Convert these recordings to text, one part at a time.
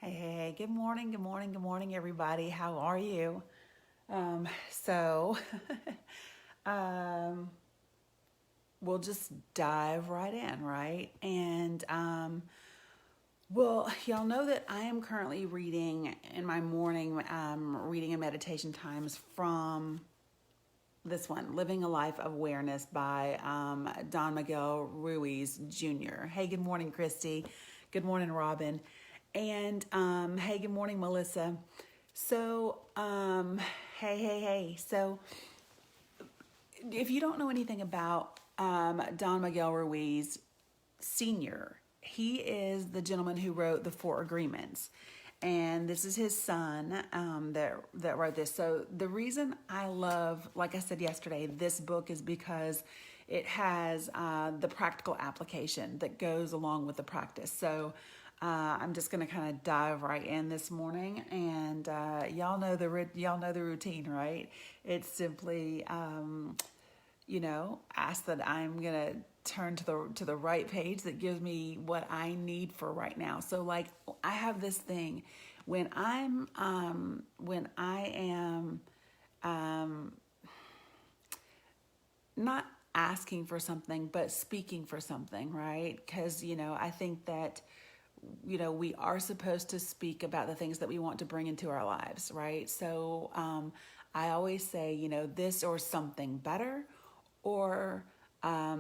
Hey, good morning, good morning, everybody. How are you? So, um, we'll just dive right in, right? Well, y'all know that I am currently reading in my morning, reading and meditation times from this one, Living a Life of Awareness by Don Miguel Ruiz Jr. Hey, good morning, Christy. Good morning, Robin. And hey, good morning, Melissa. So, hey. So, if you don't know anything about Don Miguel Ruiz Sr., he is the gentleman who wrote the Four Agreements. And this is his son that wrote this. So the reason I love, like I said yesterday, this book is because it has the practical application that goes along with the practice. So I'm just going to kind of dive right in this morning, and y'all know the routine, right? It's simply ask that I'm gonna turn to the right page that gives me what I need for right now. So like I have this thing when I am not asking for something but speaking for something, right? Because I think that we are supposed to speak about the things that we want to bring into our lives, right? So I always say, this or something better, or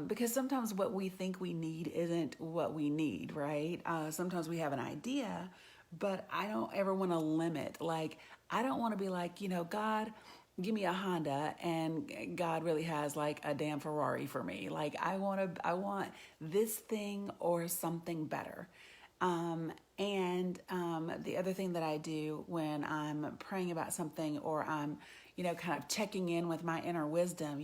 because sometimes what we think we need isn't what we need, right? Sometimes we have an idea, but I don't ever want to limit. Like, I don't want to be like, God, give me a Honda, and God really has like a damn Ferrari for me. Like, I want this thing or something better. And the other thing that I do when I'm praying about something, or I'm, kind of checking in with my inner wisdom,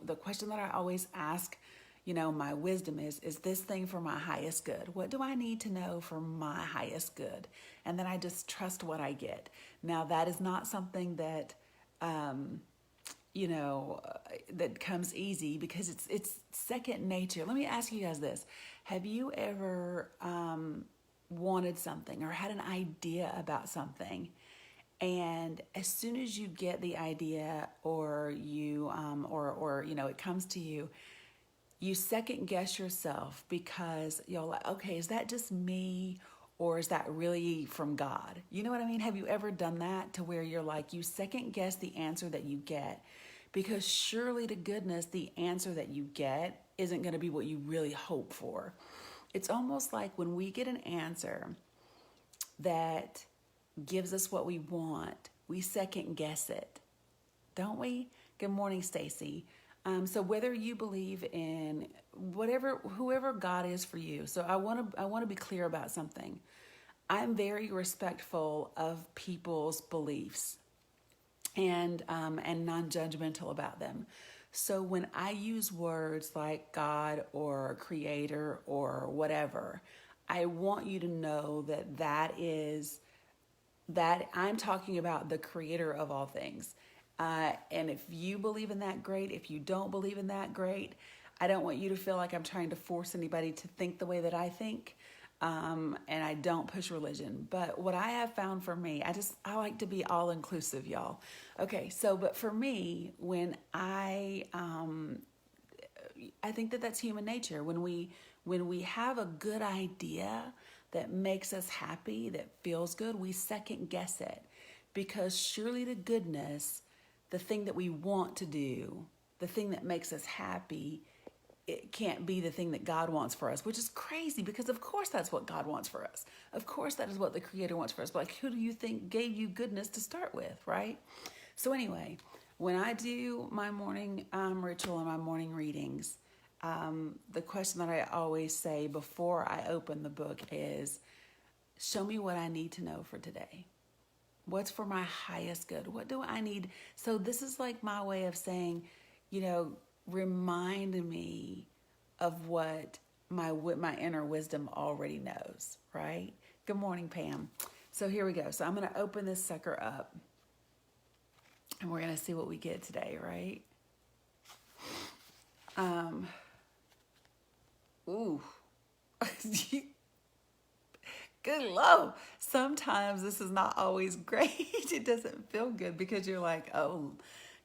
the question that I always ask, my wisdom is this thing for my highest good? What do I need to know for my highest good? And then I just trust what I get. Now, that is not something that, that comes easy, because it's second nature. Let me ask you guys this. Have you ever wanted something or had an idea about something, and as soon as you get the idea, or you it comes to you, you second guess yourself, because you're like, okay, is that just me, or is that really from God? You know what I mean? Have you ever done that, to where you're like, you second guess the answer that you get, because surely to goodness the answer that you get isn't going to be what you really hope for. It's almost like when we get an answer that gives us what we want, we second guess it, don't we? Good morning, Stacy. So whether you believe in whoever God is for you, so I want to be clear about something. I'm very respectful of people's beliefs, and non-judgmental about them. So when I use words like God or creator or whatever, I want you to know that I'm talking about the creator of all things. And if you believe in that, great. If you don't believe in that, great. I don't want you to feel like I'm trying to force anybody to think the way that I think. And I don't push religion. But what I have found for me, I like to be all inclusive, y'all. Okay, so, but for me, when I think that that's human nature. When we have a good idea that makes us happy, that feels good, we second guess it, because surely to goodness, the thing that we want to do, the thing that makes us happy, it can't be the thing that God wants for us, which is crazy, because of course that's what God wants for us. Of course that is what the Creator wants for us. But like, who do you think gave you goodness to start with, right? So anyway, when I do my morning ritual and my morning readings, the question that I always say before I open the book is, show me what I need to know for today. What's for my highest good? What do I need? So this is like my way of saying, remind me of what my inner wisdom already knows, right? Good morning, Pam. So here we go. So I'm going to open this sucker up, and we're going to see what we get today, right? Ooh. Good Lord. Sometimes this is not always great. It doesn't feel good because you're like, oh,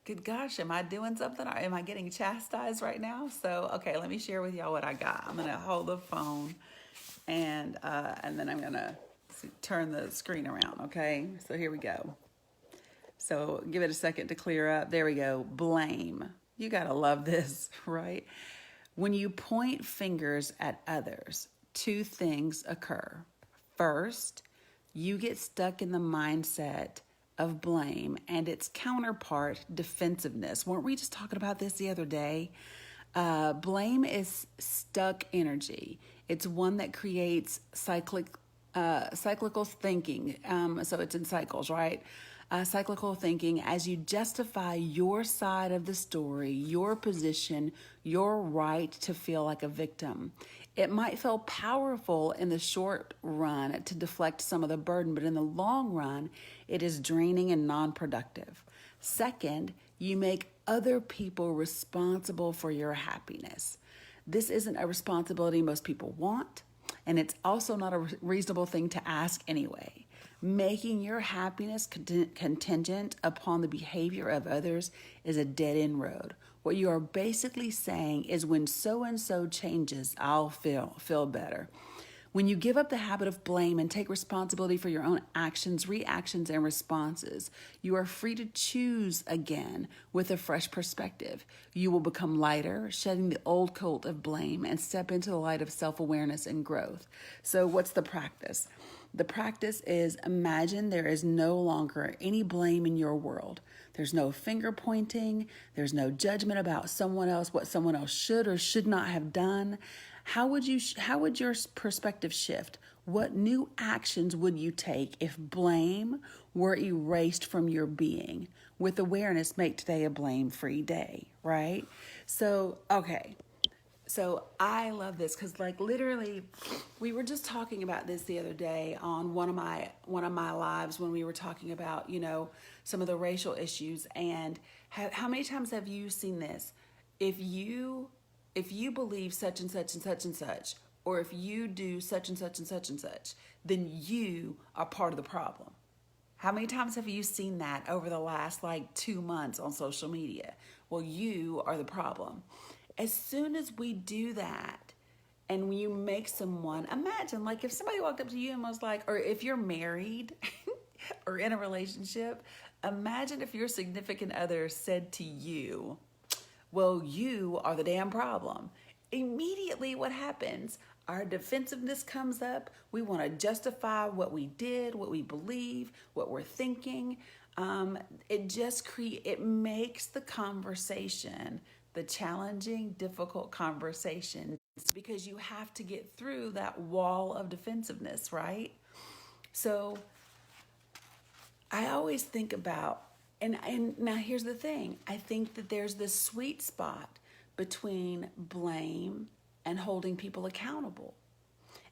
good gosh, am I doing something? Or am I getting chastised right now? So, okay, let me share with y'all what I got. I'm gonna hold the phone and then I'm gonna turn the screen around. Okay, so here we go. So give it a second to clear up. There we go. Blame. You gotta love this, right? When you point fingers at others, two things occur. First, you get stuck in the mindset of blame and its counterpart, defensiveness. Weren't we just talking about this the other day? Blame is stuck energy. It's one that creates cyclical thinking. So it's in cycles, right? Cyclical thinking as you justify your side of the story, your position, your right to feel like a victim. It might feel powerful in the short run to deflect some of the burden, but in the long run, it is draining and non-productive. Second, you make other people responsible for your happiness. This isn't a responsibility most people want, and it's also not a reasonable thing to ask anyway. Making your happiness contingent upon the behavior of others is a dead-end road. What you are basically saying is when so-and-so changes, I'll feel better. When you give up the habit of blame and take responsibility for your own actions, reactions, and responses, you are free to choose again with a fresh perspective. You will become lighter, shedding the old coat of blame and step into the light of self-awareness and growth. So what's the practice? The practice is imagine there is no longer any blame in your world. There's no finger pointing. There's no judgment about someone else, what someone else should or should not have done. How would your perspective shift? What new actions would you take if blame were erased from your being? With awareness, make today a blame-free day, right? So, okay. So I love this because, like, literally, we were just talking about this the other day on one of my lives when we were talking about, some of the racial issues. And how many times have you seen this? If you believe such and such and such and such, or if you do such and such and such and such, then you are part of the problem. How many times have you seen that over the last 2 months on social media? Well, you are the problem. As soon as we do that, and when you make someone, imagine if somebody walked up to you and was like, or if you're married or in a relationship, imagine if your significant other said to you, well, you are the damn problem. Immediately what happens? Our defensiveness comes up. We want to justify what we did, what we believe, what we're thinking. It makes the conversation, the challenging, difficult conversation, because you have to get through that wall of defensiveness, right? So I always think about, and now here's the thing, I think that there's this sweet spot between blame and holding people accountable.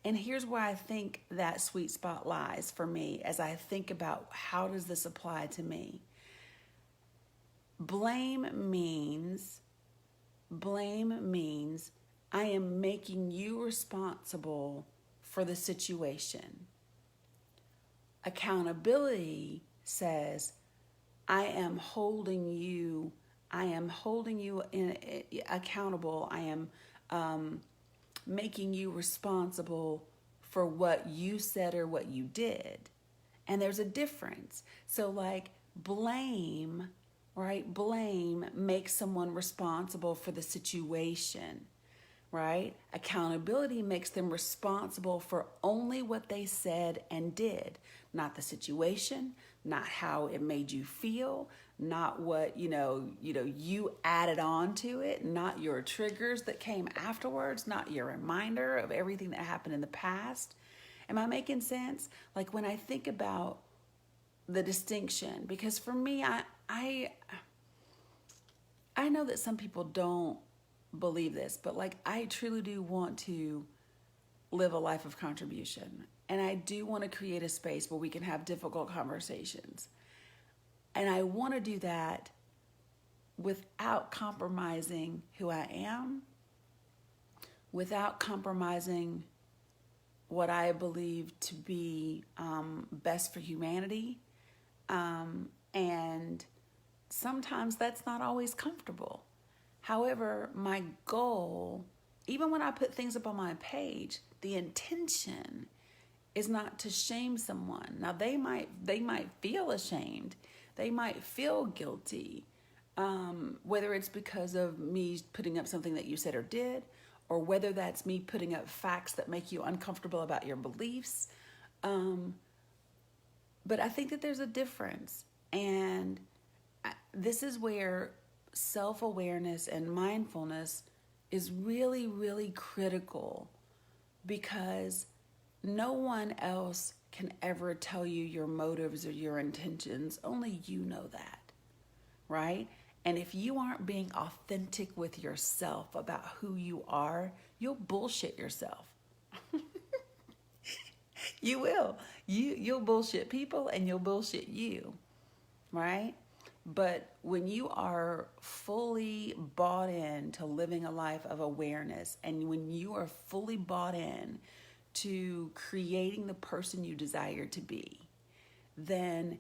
And here's where I think that sweet spot lies for me as I think about how does this apply to me. Blame means I am making you responsible for the situation. Accountability says I am holding you accountable. I am making you responsible for what you said or what you did. And there's a difference. So blame, right? Blame makes someone responsible for the situation, right? Accountability makes them responsible for only what they said and did, not the situation, not how it made you feel, not what, you added on to it, not your triggers that came afterwards, not your reminder of everything that happened in the past. Am I making sense? When I think about the distinction, because for me, I know that some people don't believe this, but I truly do want to live a life of contribution. And I do want to create a space where we can have difficult conversations. And I want to do that without compromising who I am, without compromising what I believe to be best for humanity. And sometimes that's not always comfortable. However, my goal, even when I put things up on my page, the intention is not to shame someone. Now they might feel ashamed. They might feel guilty. Whether it's because of me putting up something that you said or did, or whether that's me putting up facts that make you uncomfortable about your beliefs. But I think that there's a difference. And this is where self-awareness and mindfulness is really, really critical, because no one else can ever tell you your motives or your intentions. Only you know that, right? And if you aren't being authentic with yourself about who you are, you'll bullshit yourself. You will. You'll bullshit people and you'll bullshit you, right? But when you are fully bought in to living a life of awareness, and when you are fully bought in to creating the person you desire to be, then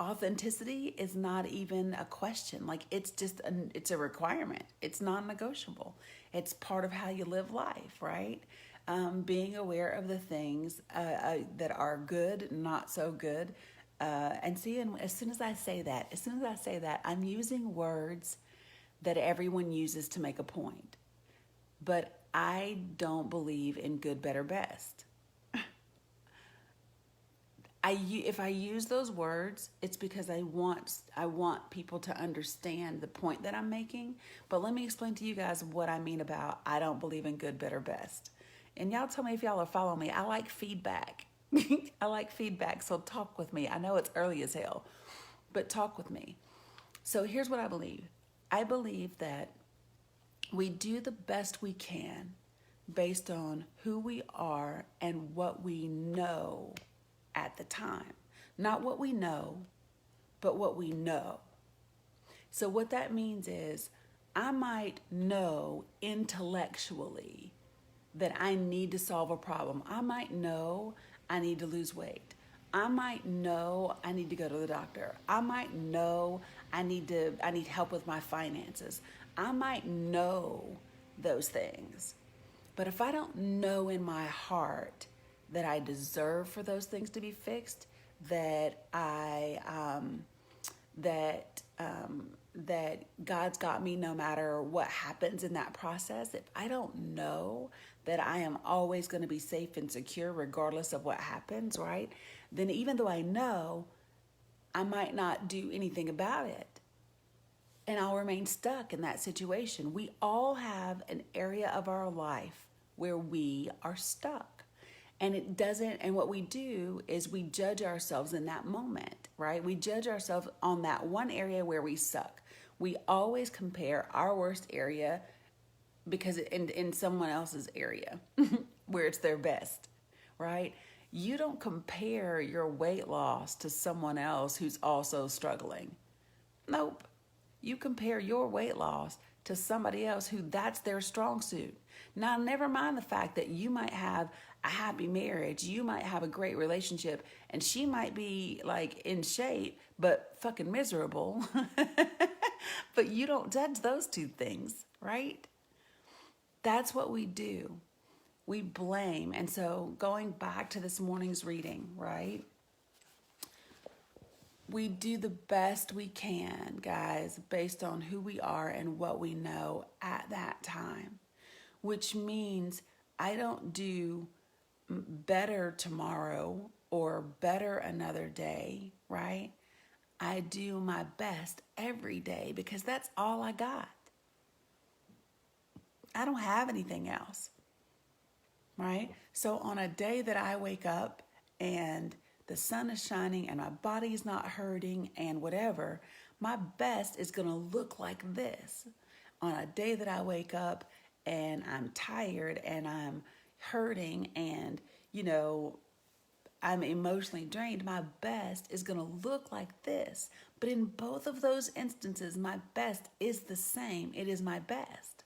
authenticity is not even a question. Like, it's a requirement. It's non-negotiable. It's part of how you live life, right? Being aware of the things that are good, not so good. And as soon as I say that, I'm using words that everyone uses to make a point. But I don't believe in good, better, best. If I use those words, it's because I want people to understand the point that I'm making. But let me explain to you guys what I mean about I don't believe in good, better, best. And y'all tell me if y'all are following me. I like feedback. I like feedback, so talk with me. I know it's early as hell, but talk with me. So here's what I believe. I believe that we do the best we can based on who we are and what we know at the time. Not what we know, but what we know. So what that means is I might know intellectually that I need to solve a problem. I might know I need to lose weight. I might know I need to go to the doctor. I might know I need help with my finances. I might know those things. But if I don't know in my heart that I deserve for those things to be fixed, that that God's got me no matter what happens in that process, if I don't know that I am always going to be safe and secure regardless of what happens, right? Then even though I know, I might not do anything about it. And I'll remain stuck in that situation. We all have an area of our life where we are stuck. And what we do is we judge ourselves in that moment, right? We judge ourselves on that one area where we suck. We always compare our worst area because in someone else's area where it's their best, right? You don't compare your weight loss to someone else who's also struggling. Nope. You compare your weight loss to somebody else who that's their strong suit. Now, never mind the fact that you might have a happy marriage, you might have a great relationship, and she might be like in shape, but fucking miserable. But you don't judge those two things, right? That's what we do. We blame. And so going back to this morning's reading, right? We do the best we can, guys, based on who we are and what we know at that time, which means I don't do better tomorrow or better another day, right? I do my best every day because that's all I got. I don't have anything else, right? So on a day that I wake up and the sun is shining and my body is not hurting and whatever, my best is going to look like this. On a day that I wake up and I'm tired and I'm hurting and, I'm emotionally drained, my best is going to look like this. But in both of those instances, my best is the same. It is my best.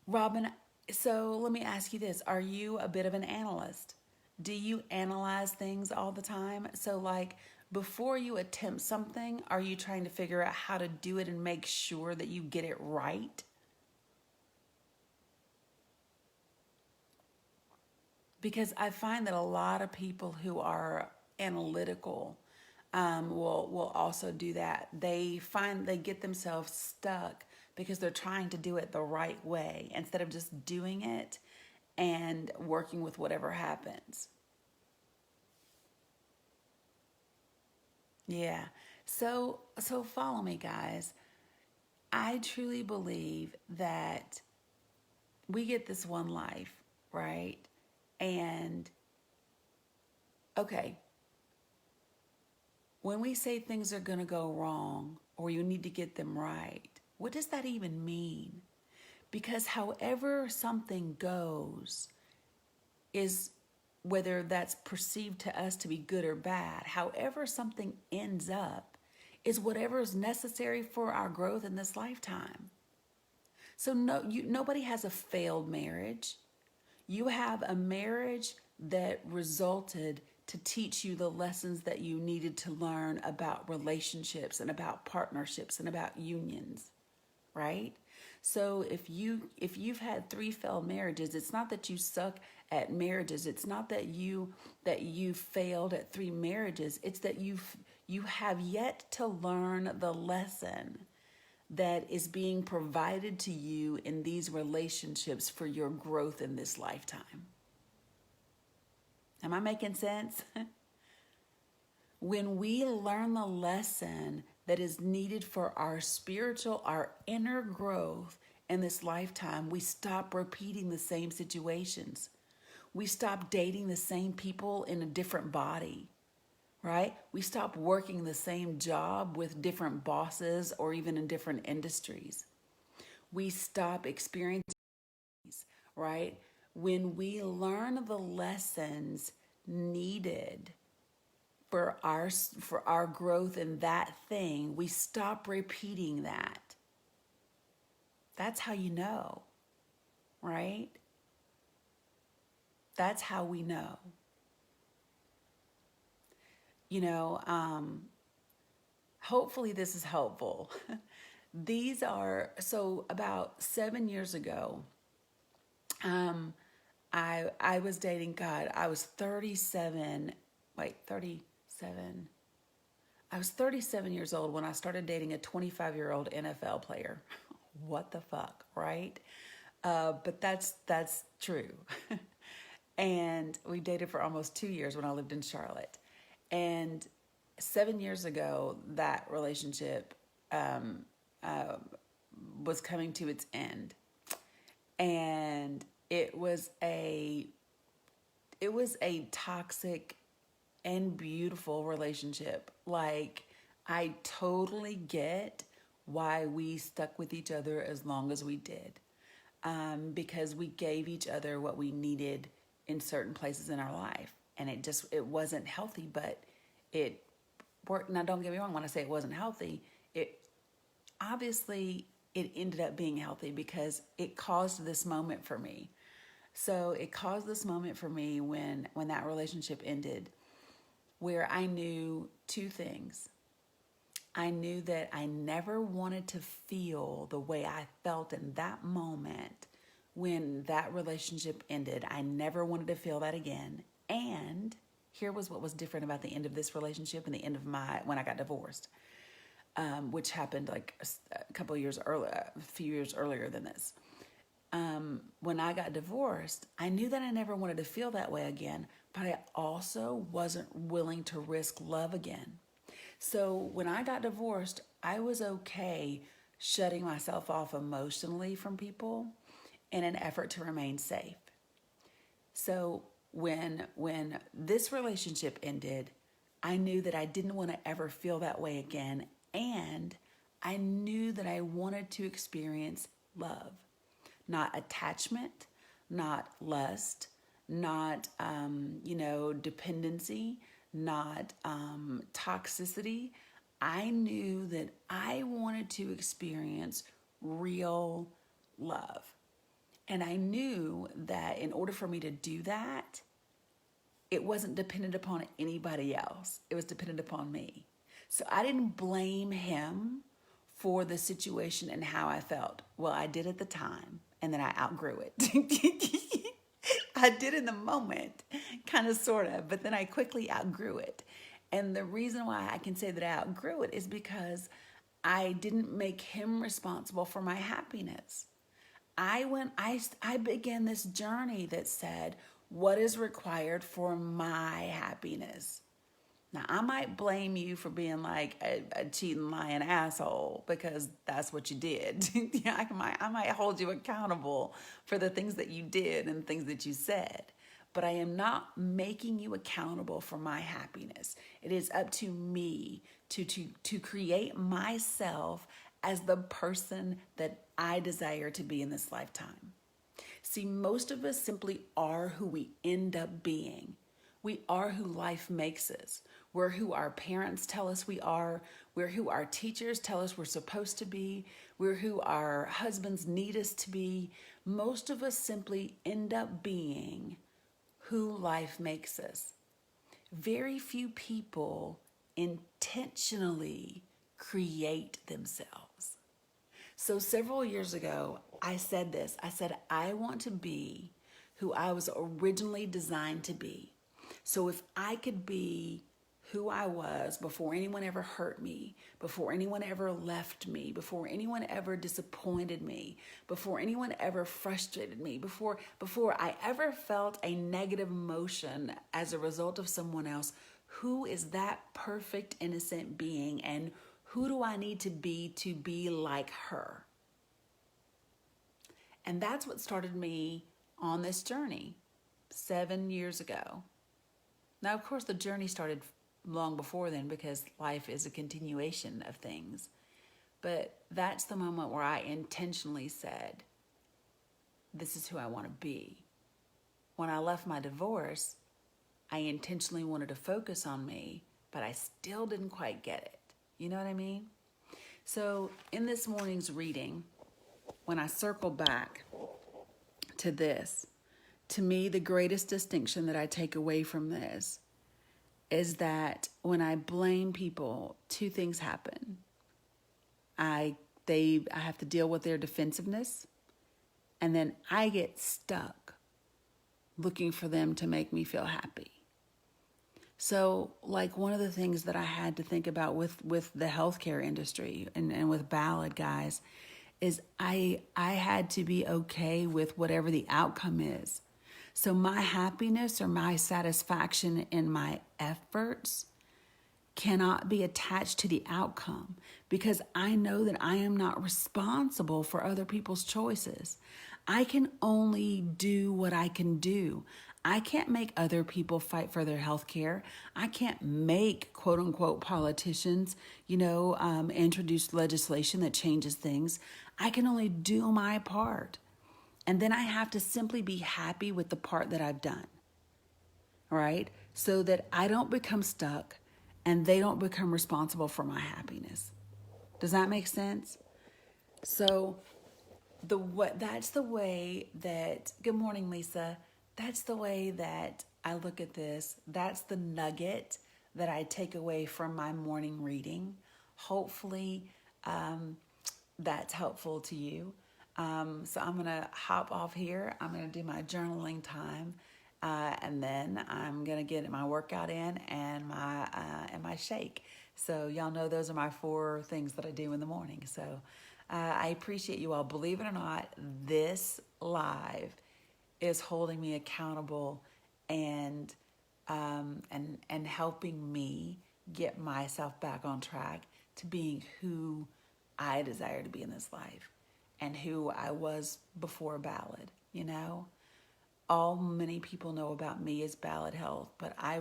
Robin, So let me ask you this. Are you a bit of an analyst? Do you analyze things all the time? So, like, before you attempt something, are you trying to figure out how to do it and make sure that you get it right? Because I find that a lot of people who are analytical will also do that. They get themselves stuck because they're trying to do it the right way instead of just doing it and working with whatever happens. Yeah. So follow me, guys. I truly believe that we get this one life, right? And okay, when we say things are going to go wrong or you need to get them right, what does that even mean? Because however something goes is whether that's perceived to us to be good or bad, however something ends up is whatever is necessary for our growth in this lifetime. So nobody has a failed marriage. You have a marriage that resulted to teach you the lessons that you needed to learn about relationships and about partnerships and about unions, right? So if you've had three failed marriages, it's not that you suck at marriages. It's not that you failed at three marriages. It's that you have yet to learn the lesson that is being provided to you in these relationships for your growth in this lifetime. Am I making sense? When we learn the lesson that is needed for our inner growth in this lifetime, we stop repeating the same situations. We stop dating the same people in a different body, right? We stop working the same job with different bosses or even in different industries. We stop experiencing, right? When we learn the lessons needed for our growth in that thing, we stop repeating that. That's how you know, right? That's how we know. You know, hopefully this is helpful. These are so about 7 years ago. Um, I was dating God. I was 37. Wait, 37. I was 37 years old when I started dating a 25-year-old NFL player. What the fuck, right? But that's true. And we dated for almost 2 years when I lived in Charlotte. And 7 years ago, that relationship um, uh, was coming to its end, and it was a toxic and beautiful relationship. Like, I totally get why we stuck with each other as long as we did, because we gave each other what we needed in certain places in our life, and it wasn't healthy, but it worked. Now, don't get me wrong. When I say it wasn't healthy, it obviously it ended up being healthy because it caused this moment for me. So it caused this moment for me when that relationship ended, where I knew two things. I knew that I never wanted to feel the way I felt in that moment when that relationship ended. I never wanted to feel that again. And here was what was different about the end of this relationship and the end of when I got divorced, which happened like a couple of years earlier, a few years earlier than this. When I got divorced, I knew that I never wanted to feel that way again, but I also wasn't willing to risk love again. So when I got divorced, I was okay shutting myself off emotionally from people in an effort to remain safe. So when this relationship ended, I knew that I didn't want to ever feel that way again, and I knew that I wanted to experience love, not attachment, not lust, not dependency, not toxicity. I knew that I wanted to experience real love. And I knew that in order for me to do that, it wasn't dependent upon anybody else. It was dependent upon me. So I didn't blame him for the situation and how I felt. Well, I did at the time, and then I outgrew it. I did in the moment, kind of, sort of, but then I quickly outgrew it. And the reason why I can say that I outgrew it is because I didn't make him responsible for my happiness. I began this journey that said, what is required for my happiness? Now, I might blame you for being like a cheating, lying asshole because that's what you did. Yeah, I might hold you accountable for the things that you did and things that you said. But I am not making you accountable for my happiness. It is up to me to create myself as the person that I desire to be in this lifetime. See, most of us simply are who we end up being. We are who life makes us. We're who our parents tell us we are. We're who our teachers tell us we're supposed to be. We're who our husbands need us to be. Most of us simply end up being who life makes us. Very few people intentionally create themselves. So several years ago, I said this. I said, I want to be who I was originally designed to be. So if I could be who I was before anyone ever hurt me, before anyone ever left me, before anyone ever disappointed me, before anyone ever frustrated me, before I ever felt a negative emotion as a result of someone else, who is that perfect, innocent being, and who do I need to be like her? And that's what started me on this journey 7 years ago. Now, of course, the journey started long before then because life is a continuation of things. But that's the moment where I intentionally said, this is who I want to be. When I left my divorce, I intentionally wanted to focus on me, but I still didn't quite get it. You know what I mean? So in this morning's reading, when I circle back to this, to me, the greatest distinction that I take away from this is that when I blame people, two things happen. I have to deal with their defensiveness, and then I get stuck looking for them to make me feel happy. So, like, one of the things that I had to think about with the healthcare industry and with Ballad, guys, is I had to be okay with whatever the outcome is. So my happiness or my satisfaction in my efforts cannot be attached to the outcome because I know that I am not responsible for other people's choices. I can only do what I can do. I can't make other people fight for their health care. I can't make quote unquote politicians, introduce legislation that changes things. I can only do my part. And then I have to simply be happy with the part that I've done, right? So that I don't become stuck and they don't become responsible for my happiness. Does that make sense? So that's the way that, good morning, Lisa. That's the way that I look at this. That's the nugget that I take away from my morning reading. Hopefully, that's helpful to you. So I'm going to hop off here. I'm going to do my journaling time. And then I'm going to get my workout in and my shake. So y'all know those are my 4 things that I do in the morning. So I appreciate you all. Believe it or not, this live is holding me accountable and helping me get myself back on track to being who I desire to be in this life and who I was before Ballad. All many people know about me is Ballad Health, but I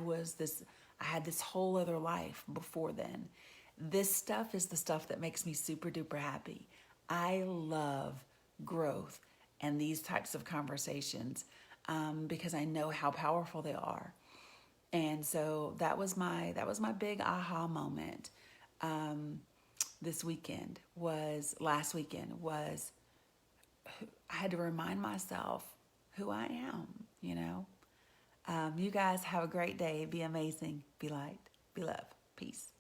had this whole other life before then. This stuff is the stuff that makes me super duper happy. I love growth and these types of conversations because I know how powerful they are. And so that was my big aha moment last weekend was I had to remind myself who I am, you know. You guys have a great day. Be amazing. Be light. Be love. Peace.